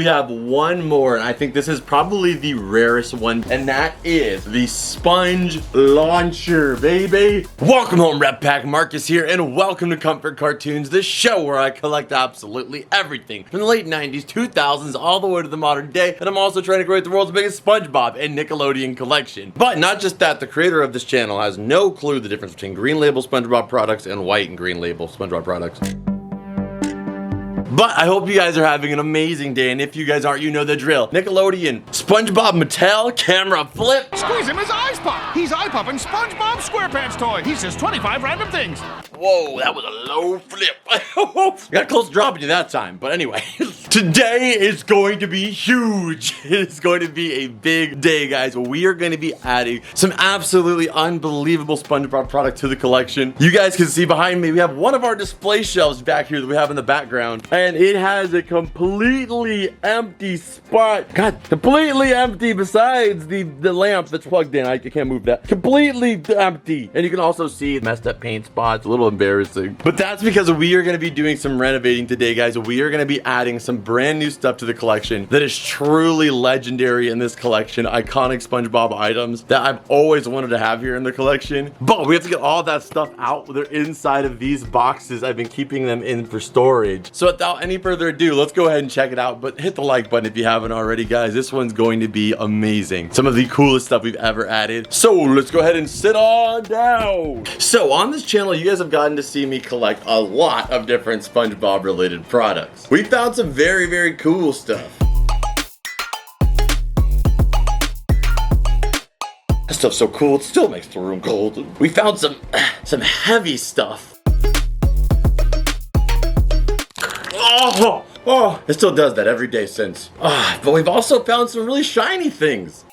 We have one more, and I think this is probably the rarest one, and that is the sponge launcher, baby. Welcome home, Rep Pack. Marcus here, and welcome to Comfort Cartoons, the show where I collect absolutely everything from the late 90s, 2000s, all the way to the modern day, and I'm also trying to create the world's biggest Spongebob and Nickelodeon collection. But not just that, the creator of this channel has no clue the difference between green label Spongebob products and white and green label Spongebob products. But I hope you guys are having an amazing day, and if you guys aren't, you know the drill. Nickelodeon, Spongebob Mattel, camera flip. Squeeze him, his eyes pop. He's eye-popping SpongeBob SquarePants toy. He says 25 random things. Whoa, that was a low flip. Got close to dropping you that time, but anyway. Today is going to be huge. It's going to be a big day, guys. We are going to be adding some absolutely unbelievable SpongeBob product to the collection. You guys can see behind me, we have one of our display shelves back here that we have in the background. And it has a completely empty spot. God, completely empty besides the lamp that's plugged in. I can't move that. Completely empty. And you can also see messed up paint spots. A little embarrassing. But that's because we are going to be doing some renovating today, guys. We are going to be adding some brand new stuff to the collection that is truly legendary in this collection. Iconic SpongeBob items that I've always wanted to have here in the collection. But we have to get all that stuff out. They're inside of these boxes. I've been keeping them in for storage. So without any further ado, let's go ahead and check it out. But hit the like button if you haven't already, guys. This one's going to be amazing. Some of the coolest stuff we've ever added. So let's go ahead and sit on down. So on this channel, you guys have gotten to see me collect a lot of different SpongeBob related products. We found some very, very cool stuff. That stuff's so cool, it still makes the room cold. We found some heavy stuff. Oh, it still does that every day since. But we've also found some really shiny things.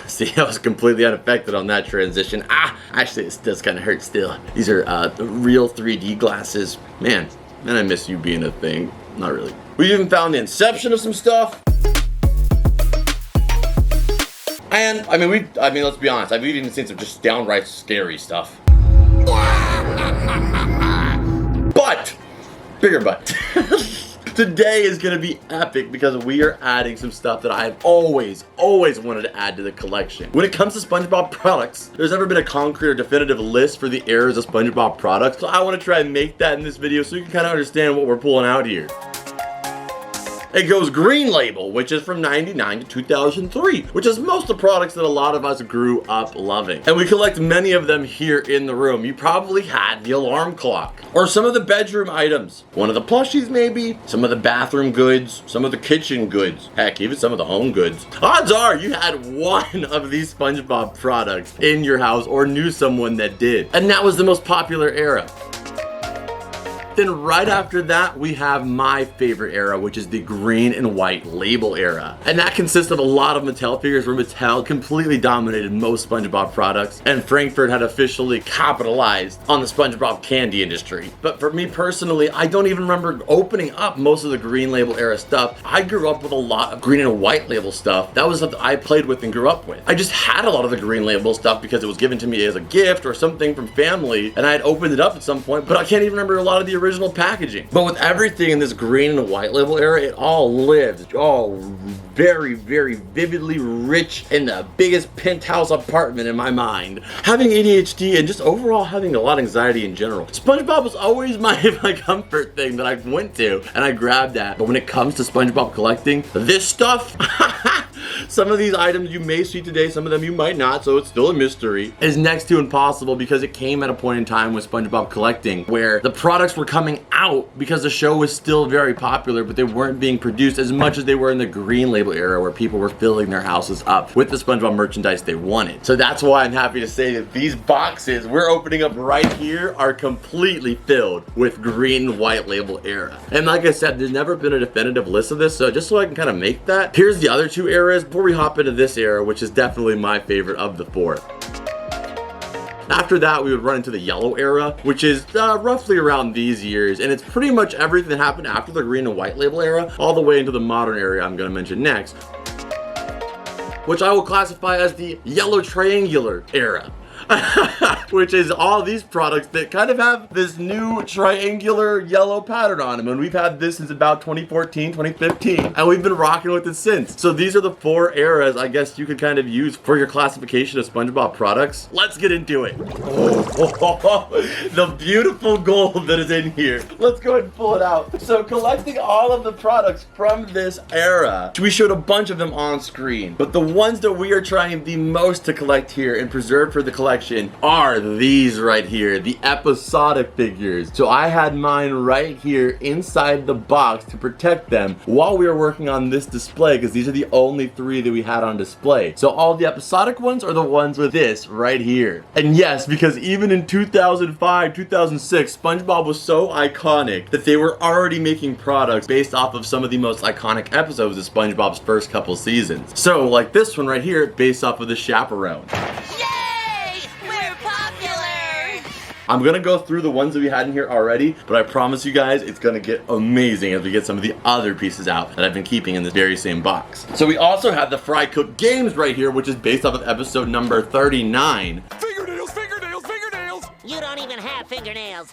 See, I was completely unaffected on that transition. Actually, it does kind of hurt still. These are real 3D glasses. Man, I miss you being a thing. Not really. We even found the inception of some stuff. And, I mean, let's be honest. I've even seen some just downright scary stuff. But, bigger butt. Today is gonna be epic because we are adding some stuff that I've always wanted to add to the collection. When it comes to SpongeBob products, there's never been a concrete or definitive list for the eras of SpongeBob products. So I wanna try and make that in this video so you can kind of understand what we're pulling out here. It goes green label, which is from 99 to 2003, which is most of the products that a lot of us grew up loving. And we collect many of them here in the room. You probably had the alarm clock, or some of the bedroom items, one of the plushies maybe, some of the bathroom goods, some of the kitchen goods, heck, even some of the home goods. Odds are you had one of these SpongeBob products in your house or knew someone that did. And that was the most popular era. Then right after that, we have my favorite era, which is the green and white label era. And that consists of a lot of Mattel figures where Mattel completely dominated most SpongeBob products, and Frankfurt had officially capitalized on the SpongeBob candy industry. But for me personally, I don't even remember opening up most of the green label era stuff. I grew up with a lot of green and white label stuff. That was something I played with and grew up with. I just had a lot of the green label stuff because it was given to me as a gift or something from family, and I had opened it up at some point, but I can't even remember a lot of the original packaging. But with everything in this green and white label era, it all lives. It's all very, very vividly rich in the biggest penthouse apartment in my mind. Having ADHD and just overall having a lot of anxiety in general, SpongeBob was always my comfort thing that I went to and I grabbed at. But when it comes to SpongeBob collecting, this stuff, some of these items you may see today, some of them you might not, so it's still a mystery, is next to impossible because it came at a point in time with SpongeBob collecting where the products were coming out because the show was still very popular, but they weren't being produced as much as they were in the green label era where people were filling their houses up with the SpongeBob merchandise they wanted. So that's why I'm happy to say that these boxes we're opening up right here are completely filled with green and white label era. And like I said, there's never been a definitive list of this, so just so I can kind of make that, here's the other two eras before we hop into this era, which is definitely my favorite of the four. After that, we would run into the yellow era, which is roughly around these years, and it's pretty much everything that happened after the green and white label era, all the way into the modern era I'm going to mention next, which I will classify as the yellow triangular era. which is all these products that kind of have this new triangular yellow pattern on them. And we've had this since about 2014, 2015, and we've been rocking with it since. So these are the 4 eras I guess you could kind of use for your classification of SpongeBob products. Let's get into it. Oh, the beautiful gold that is in here. Let's go ahead and pull it out. So collecting all of the products from this era, we showed a bunch of them on screen, but the ones that we are trying the most to collect here and preserve for the collection are these right here, the episodic figures. So I had mine right here inside the box to protect them while we were working on this display, because these are the only 3 that we had on display. So all the episodic ones are the ones with this right here. And yes, because even in 2005, 2006, SpongeBob was so iconic that they were already making products based off of some of the most iconic episodes of SpongeBob's first couple seasons. So like this one right here, based off of the Chaperone. Yay! We're popular! I'm gonna go through the ones that we had in here already, but I promise you guys it's gonna get amazing as we get some of the other pieces out that I've been keeping in this very same box. So we also have the Fry Cook Games right here, which is based off of episode number 39. Fingernails, fingernails, fingernails! You don't even have fingernails.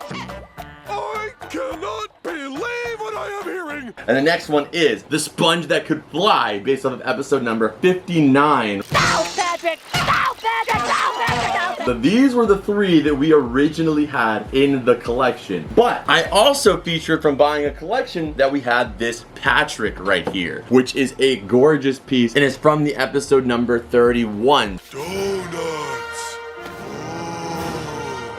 I cannot believe what I am hearing! And the next one is the Sponge That Could Fly, based off of episode number 59. No, Patrick! No, Patrick! No, Patrick! No, So these were the 3 that we originally had in the collection. But I also featured from buying a collection that we had this Patrick right here, which is a gorgeous piece, and it's from the episode number 31. Donuts!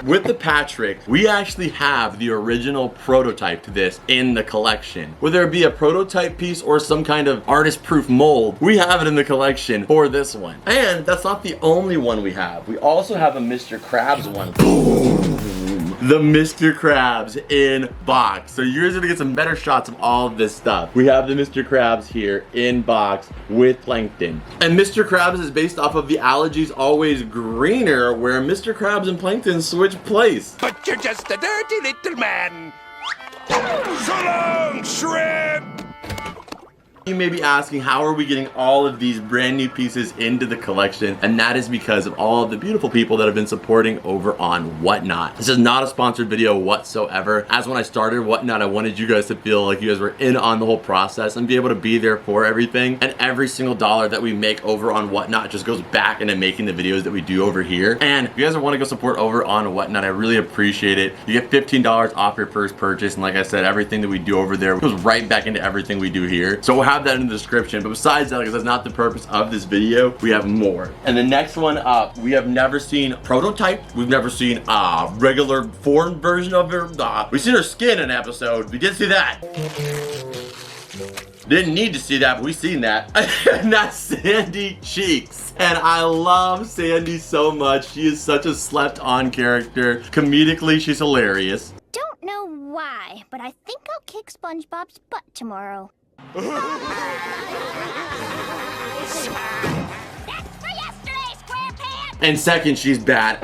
With the Patrick, we actually have the original prototype to this in the collection. Whether it be a prototype piece or some kind of artist-proof mold, we have it in the collection for this one. And that's not the only one we have. We also have a Mr. Krabs one. The Mr. Krabs in box. So you're gonna get some better shots of all of this stuff. We have the Mr. Krabs here in box with Plankton. And Mr. Krabs is based off of the Allergies Always Greener, where Mr. Krabs and Plankton switch place. But you're just a dirty little man! So long, shrimp! You may be asking, how are we getting all of these brand new pieces into the collection? And that is because of all of the beautiful people that have been supporting over on Whatnot. This is not a sponsored video whatsoever. As when I started Whatnot, I wanted you guys to feel like you guys were in on the whole process and be able to be there for everything. And every single dollar that we make over on Whatnot just goes back into making the videos that we do over here. And if you guys want to go support over on Whatnot, I really appreciate it. You get $15 off your first purchase. And like I said, everything that we do over there goes right back into everything we do here. So we'll have that in the description, but besides that, because that's not the purpose of this video, we have more. And the next one up, we have never seen prototype. We've never seen a regular foreign version of her. We've seen her skin in an episode. We did see that. Didn't need to see that, but we seen that. And that's Sandy Cheeks. And I love Sandy so much. She is such a slept-on character. Comedically, she's hilarious. Don't know why, but I think I'll kick SpongeBob's butt tomorrow. That's for yesterday, SquarePants! And second, she's bad.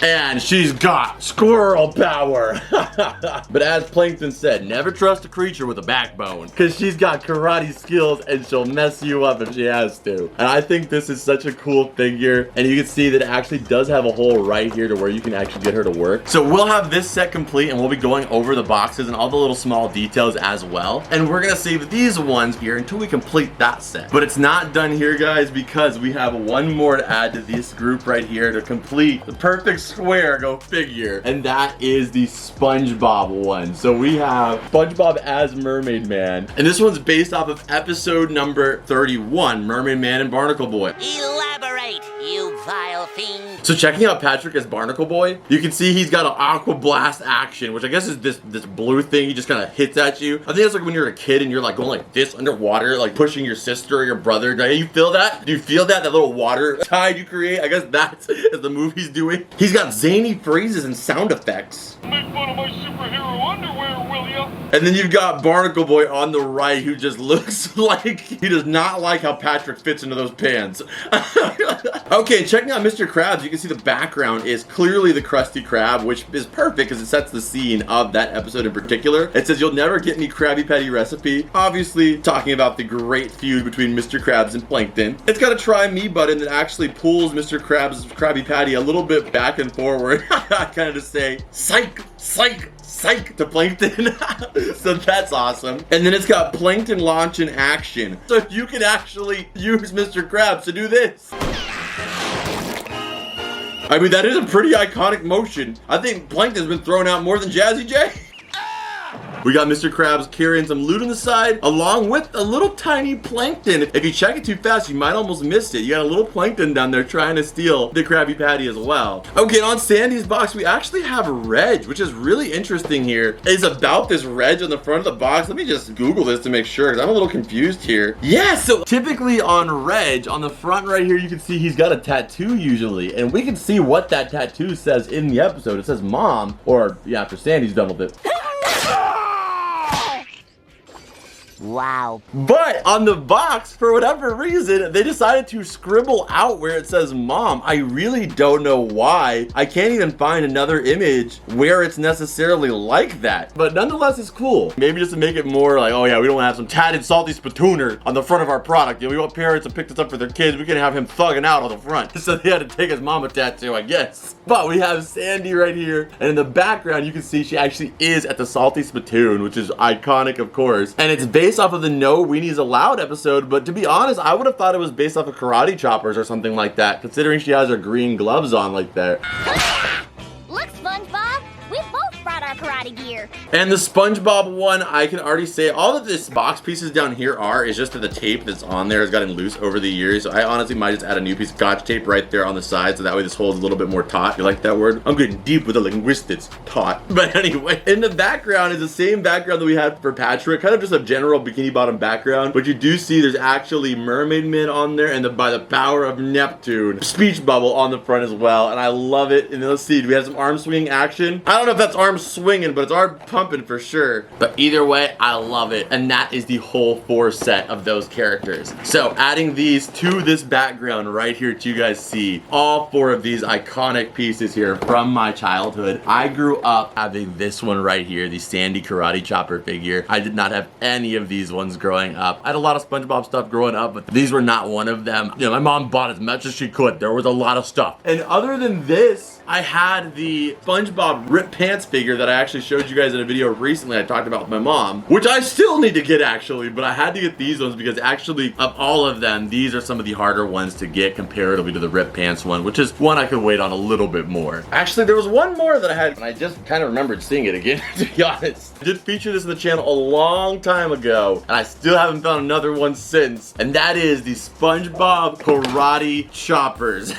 And she's got squirrel power. But as Plankton said, never trust a creature with a backbone, because she's got karate skills and she'll mess you up if she has to. And I think this is such a cool figure. And you can see that it actually does have a hole right here to where you can actually get her to work. So we'll have this set complete and we'll be going over the boxes and all the little small details as well. And we're gonna save these ones here until we complete that set. But it's not done here, guys, because we have one more to add to this group right here to complete the perfect square, go figure. And that is the SpongeBob one. So we have SpongeBob as Mermaid Man. And this one's based off of episode number 31, Mermaid Man and Barnacle Boy. Elaborate, you vile fiend. So checking out Patrick as Barnacle Boy, you can see he's got an Aqua Blast action, which I guess is this blue thing. He just kind of hits at you. I think it's like when you're a kid and you're like going like this underwater, like pushing your sister or your brother. Do you feel that? Do you feel that? That little water tide you create? I guess that's the move he's doing. He's got zany phrases and sound effects. Make fun of my superhero underwear, will ya? And then you've got Barnacle Boy on the right, who just looks like he does not like how Patrick fits into those pants. Okay, checking out Mr. Krabs, you can see the background is clearly the Krusty Krab, which is perfect because it sets the scene of that episode in particular. It says, "You'll never get me Krabby Patty recipe." Obviously, talking about the great feud between Mr. Krabs and Plankton. It's got a try me button that actually pulls Mr. Krabs' Krabby Patty a little bit back and forward. Kind of to say, psych, psych, psych to Plankton. So that's awesome. And then it's got Plankton launch in action. So you can actually use Mr. Krabs to do this. I mean, that is a pretty iconic motion. I think Plankton's been thrown out more than Jazzy J. We got Mr. Krabs carrying some loot on the side, along with a little tiny Plankton. If you check it too fast, you might almost miss it. You got a little Plankton down there trying to steal the Krabby Patty as well. Okay, and on Sandy's box, we actually have Reg, which is really interesting here. It's about this Reg on the front of the box. Let me just Google this to make sure, because I'm a little confused here. Yeah, so typically on Reg, on the front right here, you can see he's got a tattoo usually, and we can see what that tattoo says in the episode. It says Mom, or yeah, after Sandy's done with it. Wow. But on the box, for whatever reason, they decided to scribble out where it says Mom. I really don't know why. I can't even find another image where it's necessarily like that. But nonetheless, it's cool. Maybe just to make it more like, oh yeah, we don't want to have some tatted salty spitooner on the front of our product. You know, we want parents to pick this up for their kids. We can have him thugging out on the front. So they had to take his mama tattoo, I guess. But we have Sandy right here. And in the background, you can see she actually is at the salty spittoon, which is iconic, of course. And it's based off of the No Weenies Allowed episode, but to be honest, I would have thought it was based off of Karate Choppers or something like that, considering she has her green gloves on like that. Look, SpongeBob, we both brought our karate gear. And the SpongeBob one, I can already say all of this box pieces down here are is just that the tape that's on there has gotten loose over the years. So I honestly might just add a new piece of Scotch tape right there on the side, so that way this holds a little bit more taut. You like that word? I'm getting deep with the linguistics, taut. But anyway, in the background is the same background that we had for Patrick, kind of just a general bikini bottom background. But you do see there's actually Mermaid Man on there, and by the power of Neptune, speech bubble on the front as well. And I love it. And let's see, do we have some arm swinging action? I don't know if that's arm swinging, but it's arm pumping for sure. But either way, I love it. And that is the whole 4 set of those characters. So adding these to this background right here to you guys see all 4 of these iconic pieces here from my childhood. I grew up having this one right here, the Sandy Karate Chopper figure. I did not have any of these ones growing up. I had a lot of SpongeBob stuff growing up, but these were not one of them. You know, my mom bought as much as she could. There was a lot of stuff. And other than this, I had the SpongeBob Rip Pants figure that I actually showed you guys in a video recently. I talked about with my mom, which I still need to get actually, but I had to get these ones because actually of all of them, these are some of the harder ones to get comparatively to the Rip Pants one, which is one I could wait on a little bit more. Actually, there was one more that I had, and I just kind of remembered seeing it again, to be honest. I did feature this in the channel a long time ago, and I still haven't found another one since, and that is the SpongeBob Karate Choppers.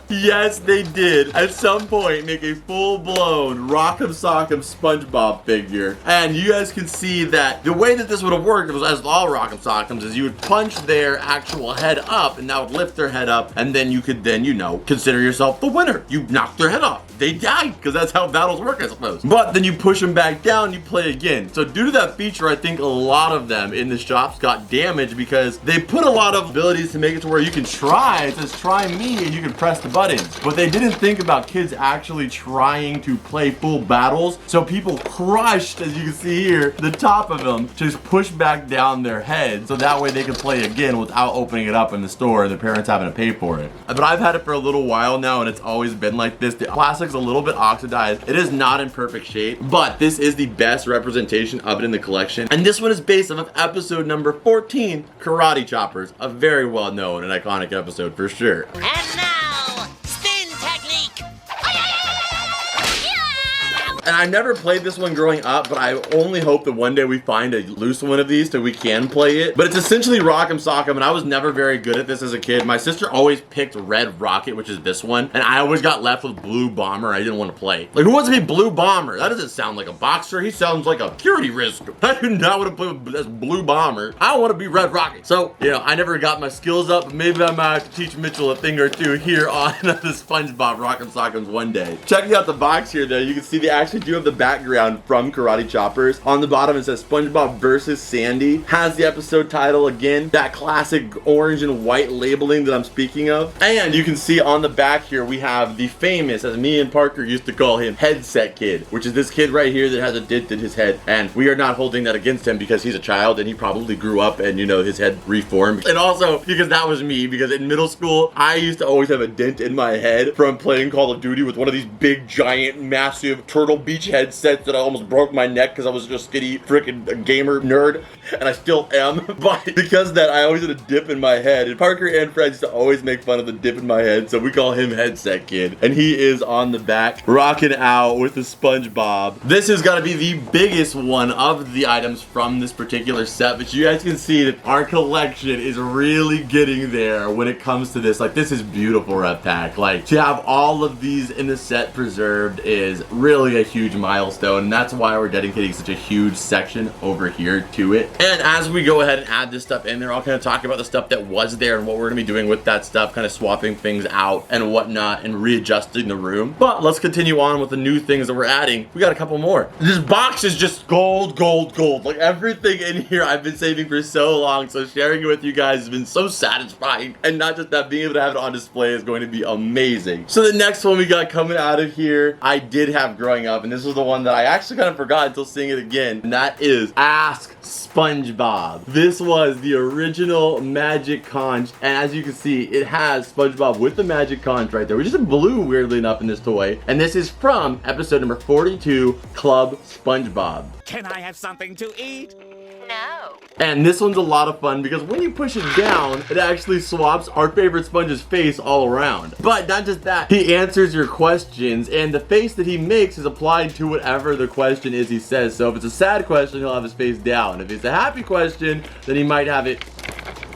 Yes, they did at some point make a full-blown Rock'em Sock'em SpongeBob figure. And you guys can see that the way that this would have worked was, as all Rock'em Sock'ems, is you would punch their actual head up, and that would lift their head up, and then you could then, you know, consider yourself the winner. You knocked their head off. They died, because that's how battles work, I suppose. But then you push them back down, you play again. So due to that feature, I think a lot of them in the shops got damaged because they put a lot of abilities to make it to where you can try. It says try me, and you can press the buttons. But they didn't think about kids actually trying to play full battles. So people crushed, as you can see here, the top of them, just push back down their head. So that way they can play again without opening it up in the store and the parents having to pay for it. But I've had it for a little while now, and it's always been like this. The plastic's a little bit oxidized. It is not in perfect shape, but this is the best representation of it in the collection. And this one is based off of episode number 14, Karate Choppers, a very well-known and iconic episode for sure. And now, spin technique. And I never played this one growing up, but I only hope that one day we find a loose one of these so we can play it. But it's essentially Rock'em Sock'em, and I was never very good at this as a kid. My sister always picked Red Rocket, which is this one, and I always got left with Blue Bomber. I didn't want to play. Like, who wants to be Blue Bomber? That doesn't sound like a boxer. He sounds like a security risk. I do not want to play with this Blue Bomber. I want to be Red Rocket. So, you know, I never got my skills up, but maybe I might have to teach Mitchell a thing or two here on the SpongeBob Rock'em Sock'ems one day. Checking out the box here, though, you can see they actually actually do have the background from Karate Choppers. On the bottom it says SpongeBob versus Sandy. Has the episode title again, that classic orange and white labeling that I'm speaking of. And you can see on the back here we have the famous, as me and Parker used to call him, Headset Kid, which is this kid right here that has a dent in his head. And we are not holding that against him because he's a child and he probably grew up and, you know, his head reformed. And also because that was me, because in middle school I used to always have a dent in my head from playing Call of Duty with one of these big giant massive Turtle Beach headsets that I almost broke my neck because I was just a skinny freaking gamer nerd, and I still am. But because of that, I always had a dip in my head, and Parker and Fred used to always make fun of the dip in my head, so we call him Headset Kid. And he is on the back rocking out with the SpongeBob. This is gonna be the biggest one of the items from this particular set, but you guys can see that our collection is really getting there when it comes to this. Like, this is beautiful, Rev Pack. Like, to have all of these in the set preserved is really a huge milestone, and that's why we're dedicating such a huge section over here to it. And as we go ahead and add this stuff in there, I'll kind of talk about the stuff that was there and what we're gonna be doing with that stuff, kind of swapping things out and whatnot and readjusting the room. But let's continue on with the new things that we're adding. We got a couple more. This box is just gold, gold, gold. Like, everything in here I've been saving for so long, so sharing it with you guys has been so satisfying. And not just that, being able to have it on display is going to be amazing. So the next one we got coming out of here, I did have growing up, and this was the one that I actually kind of forgot until seeing it again, and that is Ask SpongeBob. This was the original magic conch, and as you can see, it has SpongeBob with the magic conch right there, which is in blue, weirdly enough, in this toy. And this is from episode number 42, Club SpongeBob. Can I have something to eat? No. And this one's a lot of fun because when you push it down, it actually swaps our favorite Sponge's face all around. But not just that, he answers your questions, and the face that he makes is applied to whatever the question is he says. So if it's a sad question, he'll have his face down. If it's a happy question, then he might have it...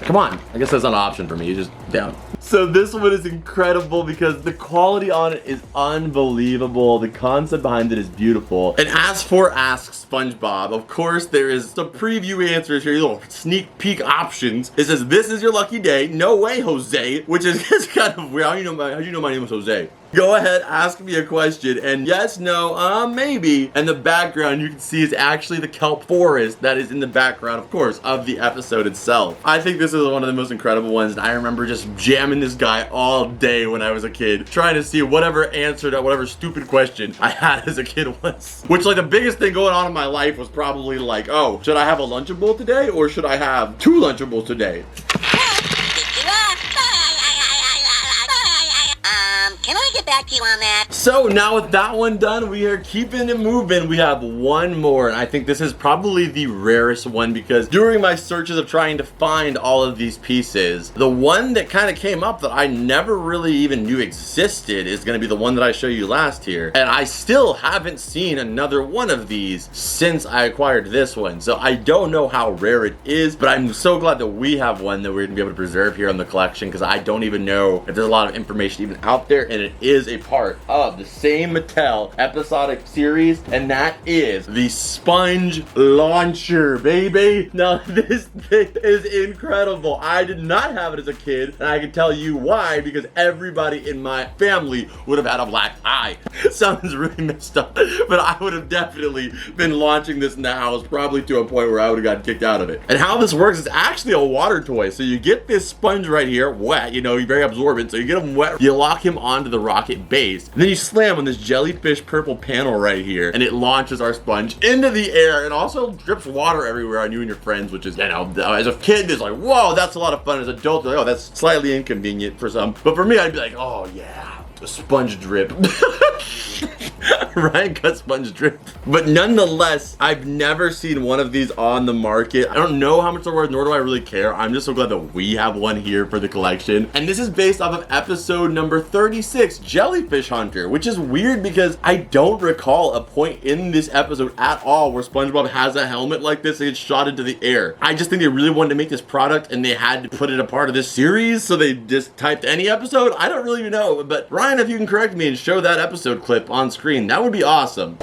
Come on, I guess that's not an option for me, it's just down. So this one is incredible because the quality on it is unbelievable. The concept behind it is beautiful. And as for Ask SpongeBob, of course there is some preview answers here, little sneak peek options. It says, "This is your lucky day. No way, Jose," which is kind of weird. How do you know my name is Jose? Go ahead, ask me a question, and yes, no, maybe. And the background you can see is actually the kelp forest that is in the background, of course, of the episode itself. I think this is one of the most incredible ones, and I remember just jamming this guy all day when I was a kid, trying to see whatever answer to whatever stupid question I had as a kid once. Which, like, the biggest thing going on in my life was probably like, oh, should I have a Lunchable today, or should I have 2 Lunchables today? Can I get back to you on that? So now with that one done, we are keeping it moving. We have one more, and I think this is probably the rarest one because during my searches of trying to find all of these pieces, the one that kind of came up that I never really even knew existed is going to be the one that I show you last here. And I still haven't seen another one of these since I acquired this one. So I don't know how rare it is, but I'm so glad that we have one that we're going to be able to preserve here on the collection because I don't even know if there's a lot of information even out there, and it is a part of the same Mattel episodic series, and that is the Sponge Launcher, baby. Now this thing is incredible. I did not have it as a kid, and I can tell you why, because everybody in my family would have had a black eye. Sounds really messed up, but I would have definitely been launching this in the house, probably to a point where I would have gotten kicked out of it. And how this works is actually a water toy. So you get this sponge right here, wet, you know, you're very absorbent, so you get him wet, you lock him onto the rocket base, and then you slam on this jellyfish purple panel right here, and it launches our sponge into the air and also drips water everywhere on you and your friends, which is, you know, as a kid, it's like, whoa, that's a lot of fun. As an adult, like, oh, that's slightly inconvenient for some, but for me, I'd be like, oh yeah, a sponge drip. Ryan got sponge drip. But nonetheless, I've never seen one of these on the market. I don't know how much they're worth, nor do I really care. I'm just so glad that we have one here for the collection. And this is based off of episode number 36, Jellyfish Hunter, which is weird because I don't recall a point in this episode at all where SpongeBob has a helmet like this and gets shot into the air. I just think they really wanted to make this product and they had to put it a part of this series, so they just typed any episode. I don't really know, but Ryan, if you can correct me and show that episode clip on screen, that would be awesome.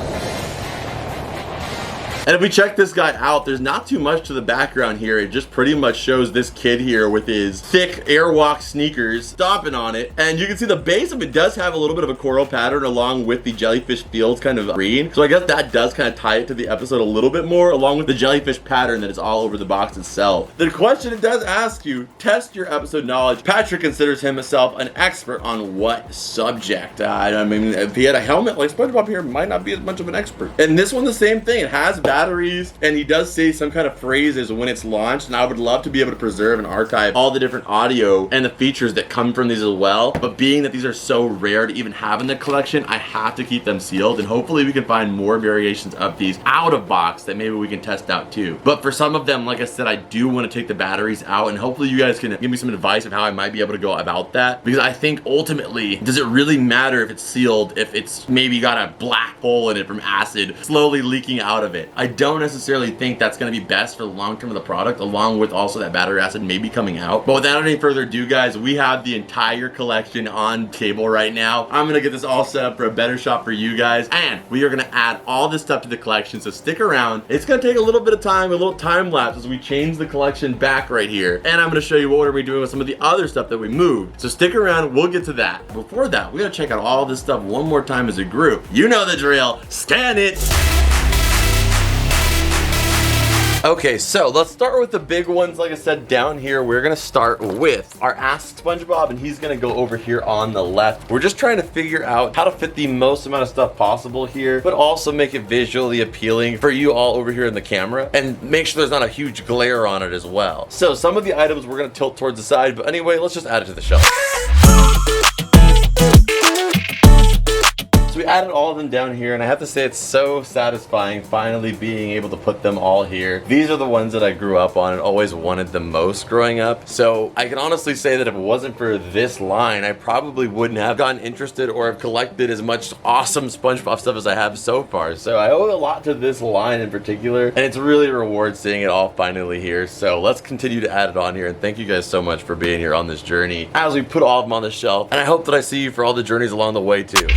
And if we check this guy out, there's not too much to the background here. It just pretty much shows this kid here with his thick Airwalk sneakers stomping on it. And you can see the base of it does have a little bit of a coral pattern along with the jellyfish fields kind of green. So I guess that does kind of tie it to the episode a little bit more, along with the jellyfish pattern that is all over the box itself. The question it does ask you, test your episode knowledge. Patrick considers himself an expert on what subject? I mean, if he had a helmet like SpongeBob here, might not be as much of an expert. And this one, the same thing. It has batteries, and he does say some kind of phrases when it's launched, and I would love to be able to preserve and archive all the different audio and the features that come from these as well. But being that these are so rare to even have in the collection, I have to keep them sealed, and hopefully we can find more variations of these out of box that maybe we can test out too. But for some of them, like I said, I do want to take the batteries out, and hopefully you guys can give me some advice of how I might be able to go about that, because I think ultimately, does it really matter if it's sealed, if it's maybe got a black hole in it from acid slowly leaking out of it? I don't necessarily think that's going to be best for the long term of the product, along with also that battery acid maybe coming out. But without any further ado, guys, we have the entire collection on table right now. I'm going to get this all set up for a better shot for you guys, and we are going to add all this stuff to the collection, so stick around. It's going to take a little bit of time, a little time lapse as we change the collection back right here, and I'm going to show you what we're doing with some of the other stuff that we moved. So stick around, we'll get to that. Before that, we got to check out all this stuff one more time as a group. You know the drill. Scan it. Okay, so let's start with the big ones. Like I said, down here, we're gonna start with our Ask SpongeBob, and he's gonna go over here on the left. We're just trying to figure out how to fit the most amount of stuff possible here, but also make it visually appealing for you all over here in the camera, and make sure there's not a huge glare on it as well. So some of the items we're gonna tilt towards the side, but anyway, let's just add it to the shelf. We added all of them down here, and I have to say it's so satisfying finally being able to put them all here. These are the ones that I grew up on and always wanted the most growing up. So I can honestly say that if it wasn't for this line, I probably wouldn't have gotten interested or have collected as much awesome SpongeBob stuff as I have so far. So I owe a lot to this line in particular, and it's really a reward seeing it all finally here. So let's continue to add it on here, and thank you guys so much for being here on this journey as we put all of them on the shelf, and I hope that I see you for all the journeys along the way too.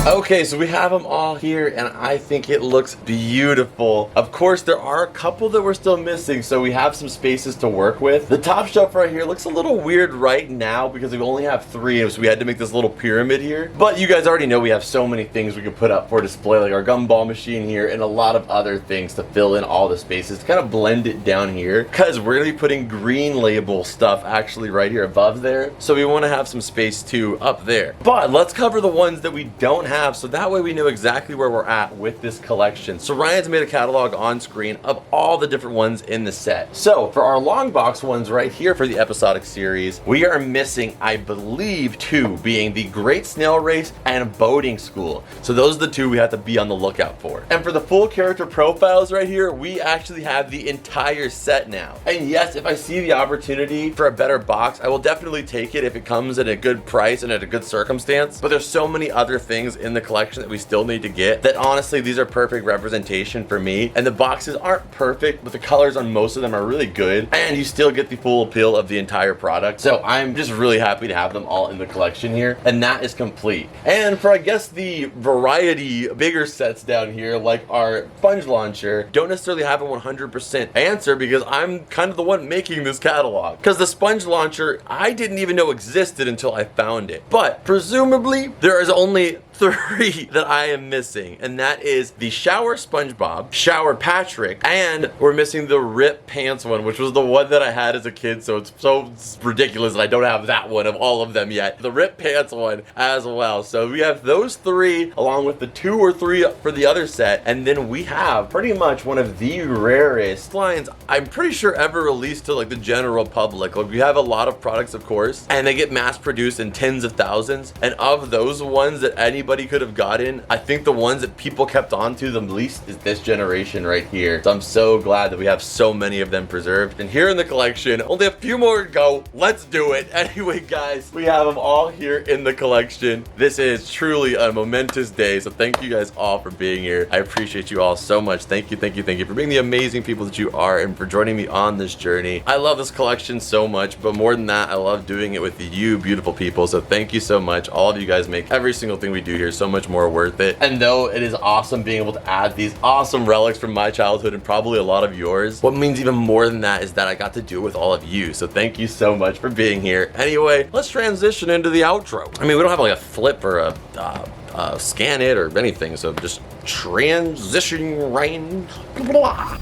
Okay, so we have them all here, and I think it looks beautiful. Of course, there are a couple that we're still missing, so we have some spaces to work with. The top shelf right here looks a little weird right now because we only have 3, so we had to make this little pyramid here. But you guys already know we have so many things we could put up for display, like our gumball machine here and a lot of other things to fill in all the spaces to kind of blend it down here, because we're going to be putting green label stuff actually right here above there. So we want to have some space too up there. But let's cover the ones that we don't have, so that way we know exactly where we're at with this collection. So Ryan's made a catalog on screen of all the different ones in the set. So for our long box ones right here for the episodic series, we are missing, I believe, 2, being the Great Snail Race and Boating School. So those are the 2 we have to be on the lookout for. And for the full character profiles right here, we actually have the entire set now. And yes, if I see the opportunity for a better box, I will definitely take it if it comes at a good price and at a good circumstance. But there's so many other things in the collection that we still need to get that honestly these are perfect representation for me, and the boxes aren't perfect, but the colors on most of them are really good, and you still get the full appeal of the entire product. So I'm just really happy to have them all in the collection here, and that is complete. And for I guess the variety bigger sets down here, like our sponge launcher, don't necessarily have a 100% answer because I'm kind of the one making this catalog, because the sponge launcher I didn't even know existed until I found it. But presumably there is only 3 that I am missing, and that is the Shower SpongeBob, Shower Patrick, and we're missing the Rip Pants one, which was the one that I had as a kid, so it's so ridiculous that I don't have that one of all of them yet. The Rip Pants one as well. So we have those 3 along with the 2 or 3 for the other set, and then we have pretty much one of the rarest lines I'm pretty sure ever released to like the general public. Like, we have a lot of products, of course, and they get mass produced in tens of thousands, and of those ones that anybody could have gotten, I think the ones that people kept on to the least is this generation right here. So I'm so glad that we have so many of them preserved. And here in the collection, only a few more to go. Let's do it. Anyway, guys, we have them all here in the collection. This is truly a momentous day, so thank you guys all for being here. I appreciate you all so much. Thank you, thank you, thank you for being the amazing people that you are and for joining me on this journey. I love this collection so much, but more than that, I love doing it with you beautiful people. So thank you so much. All of you guys make every single thing we do do here, so much more worth it. And though it is awesome being able to add these awesome relics from my childhood and probably a lot of yours, what means even more than that is that I got to do it with all of you. So thank you so much for being here. Anyway, let's transition into the outro. I mean, we don't have like a flip or a scan it or anything, so just transition right.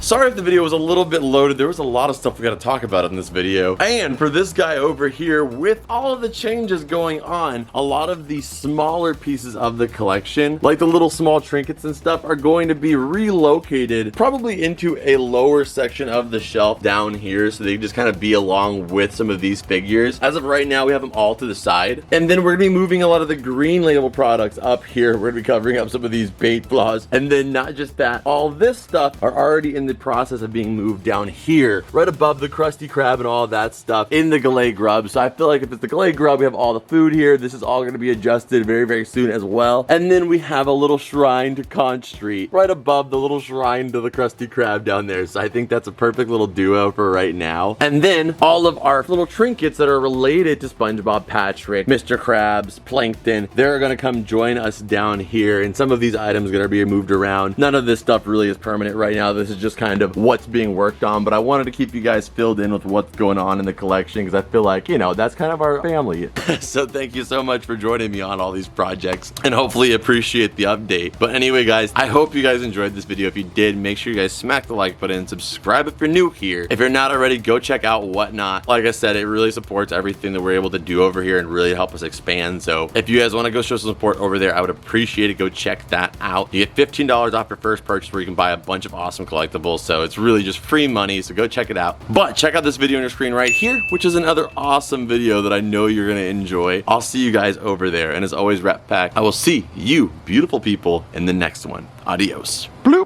Sorry if the video was a little bit loaded. There was a lot of stuff we got to talk about in this video. And for this guy over here, with all of the changes going on, a lot of the smaller pieces of the collection, like the little small trinkets and stuff, are going to be relocated probably into a lower section of the shelf down here, so they just kind of be along with some of these figures. As of right now, we have them all to the side, and then we're gonna be moving a lot of the green label products up here. We're gonna be covering up some of these bait flaws, and then not just that, all this stuff are already in the process of being moved down here, right above the Krusty Krab and all that stuff in the Galay Grub. So I feel like if it's the Galay Grub, we have all the food here. This is all going to be adjusted very, very soon as well. And then we have a little shrine to Conch Street right above the little shrine to the Krusty Krab down there. So I think that's a perfect little duo for right now. And then all of our little trinkets that are related to SpongeBob, Patrick, Mr. Krabs, Plankton, they're going to come join us down here. And some of these items are going to be moved around. None of this stuff really is permanent right now. This is just kind of what's being worked on, but I wanted to keep you guys filled in with what's going on in the collection because I feel like, you know, that's kind of our family. So thank you so much for joining me on all these projects and hopefully appreciate the update. But anyway, guys, I hope you guys enjoyed this video. If you did, make sure you guys smack the like button and subscribe if you're new here. If you're not already, go check out Whatnot. Like I said, it really supports everything that we're able to do over here and really help us expand. So if you guys want to go show some support over there, I would appreciate it. Go check that out. You get $15 off your first purchase where you can buy a bunch of awesome collectibles. So it's really just free money, so go check it out. But check out this video on your screen right here, which is another awesome video that I know you're gonna enjoy. I'll see you guys over there, and as always, Rat Pack, I will see you beautiful people in the next one. Adios. Bloop.